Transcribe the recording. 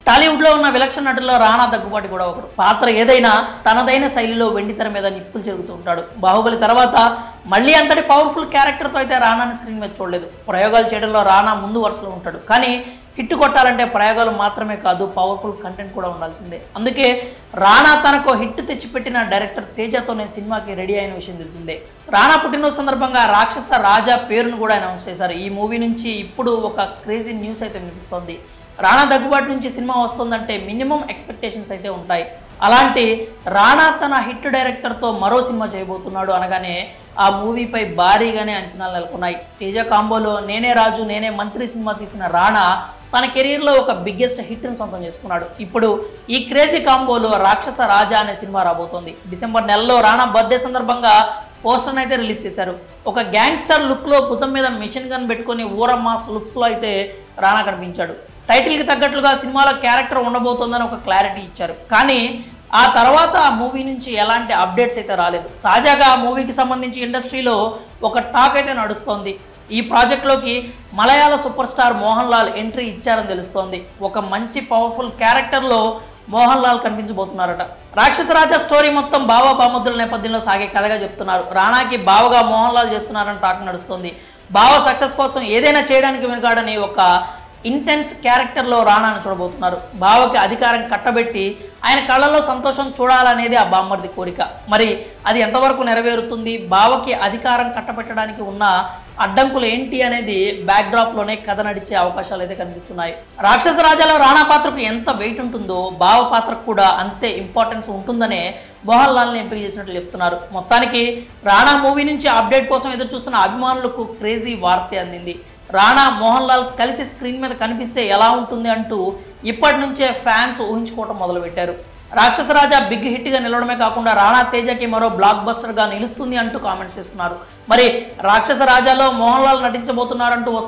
టాలీవుడ్లో ఉన్న విలక్షణ నటుల్లో రానా దగ్గుబాటి కూడా ఒకరు. పాత్ర ఏదైనా తనదైన శైలిలో వెండితెర మీద నిప్పులు చెరుగుతూ ఉంటాడు. బాహుబలి తర్వాత మళ్ళీ అంతటి పవర్ఫుల్ క్యారెక్టర్తో అయితే రానాని స్క్రీన్ మీద చూడలేదు. ప్రయోగాలు చేయడంలో రానా ముందు వరుసలో ఉంటాడు. కానీ హిట్ కొట్టాలంటే ప్రయోగాలు మాత్రమే కాదు, పవర్ఫుల్ కంటెంట్ కూడా ఉండాల్సిందే. అందుకే రానా తనకు హిట్ తెచ్చిపెట్టిన డైరెక్టర్ తేజతోనే సినిమాకి రెడీ అయిన విషయం తెలిసిందే. రానా పుట్టినరోజు సందర్భంగా రాక్షస రాజా పేరును కూడా అనౌన్స్ చేశారు. ఈ మూవీ నుంచి ఇప్పుడు ఒక క్రేజీ న్యూస్ అయితే వినిపిస్తోంది. రానా దగ్గుబాటి నుంచి సినిమా వస్తుందంటే మినిమం ఎక్స్పెక్టేషన్స్ అయితే ఉంటాయి. అలాంటి రానా తన హిట్ డైరెక్టర్తో మరో సినిమా చేయబోతున్నాడు అనగానే ఆ మూవీపై భారీగానే అంచనాలు నెలకొన్నాయి. తేజ కాంబోలో నేనే రాజు నేనే మంత్రి సినిమా తీసిన రానా తన కెరీర్లో ఒక బిగ్గెస్ట్ హిట్ని సొంతం చేసుకున్నాడు. ఇప్పుడు ఈ క్రేజీ కాంబోలో రాక్షస రాజా అనే సినిమా రాబోతోంది. డిసెంబర్ నెలలో రానా బర్త్డే సందర్భంగా పోస్టర్ని అయితే రిలీజ్ చేశారు. ఒక గ్యాంగ్స్టర్ లుక్లో భుజం మీద మిషన్ గన్ పెట్టుకుని ఊర మాస్ లుక్స్లో అయితే రానా కనిపించాడు. టైటిల్కి తగ్గట్లుగా సినిమాలో క్యారెక్టర్ ఉండబోతోందని ఒక క్లారిటీ ఇచ్చారు. కానీ ఆ తర్వాత ఆ మూవీ నుంచి ఎలాంటి అప్డేట్స్ అయితే రాలేదు. తాజాగా ఆ మూవీకి సంబంధించి ఇండస్ట్రీలో ఒక టాక్ అయితే నడుస్తోంది. ఈ ప్రాజెక్ట్లోకి మలయాళ super star Mohan Lal entry ఇచ్చారని తెలుస్తోంది. ఒక మంచి పవర్ఫుల్ క్యారెక్టర్లో మోహన్ లాల్ కనిపించబోతున్నారట. రాక్షస రాజా స్టోరీ మొత్తం బావ బామద్దుల నేపథ్యంలో సాగే కథగా చెప్తున్నారు. రానాకి బావగా మోహన్ లాల్ చేస్తున్నారని టాక్ నడుస్తోంది. బావ సక్సెస్ కోసం ఏదైనా చేయడానికి వెనుకాడని ఒక ఇంటెన్స్ క్యారెక్టర్లో రానాను చూడబోతున్నారు. బావకి అధికారం కట్టబెట్టి ఆయన కళ్ళల్లో సంతోషం చూడాలనేది ఆ బామ్మర్ది కోరిక. మరి అది ఎంతవరకు నెరవేరుతుంది, బావకి అధికారం కట్టబెట్టడానికి ఉన్న అడ్డంకులు ఏంటి అనేది బ్యాక్డ్రాప్లోనే కథ నడిచే అవకాశాలు అయితే కనిపిస్తున్నాయి. రాక్షస రాజాలో రానా పాత్రకు ఎంత వెయిట్ ఉంటుందో బావ పాత్రకు కూడా అంతే ఇంపార్టెన్స్ ఉంటుందనే మోహన్ లాల్ని ఎంపిక చేసినట్లు చెప్తున్నారు. మొత్తానికి రానా మూవీ నుంచి అప్డేట్ కోసం ఎదురు చూస్తున్న అభిమానులకు క్రేజీ వార్త అందింది. రానా మోహన్ లాల్ కలిసి స్క్రీన్ మీద కనిపిస్తే ఎలా ఉంటుంది అంటూ ఇప్పటి నుంచే ఫ్యాన్స్ ఊహించుకోవటం మొదలుపెట్టారు. రాక్షస రాజా బిగ్ హిట్గా నిలవడమే కాకుండా రానా తేజకి మరో బ్లాక్ బస్టర్గా నిలుస్తుంది అంటూ కామెంట్స్ చేస్తున్నారు. మరి రాక్షస రాజాలో మోహన్ లాల్ నటించబోతున్నారంటూ వస్తున్న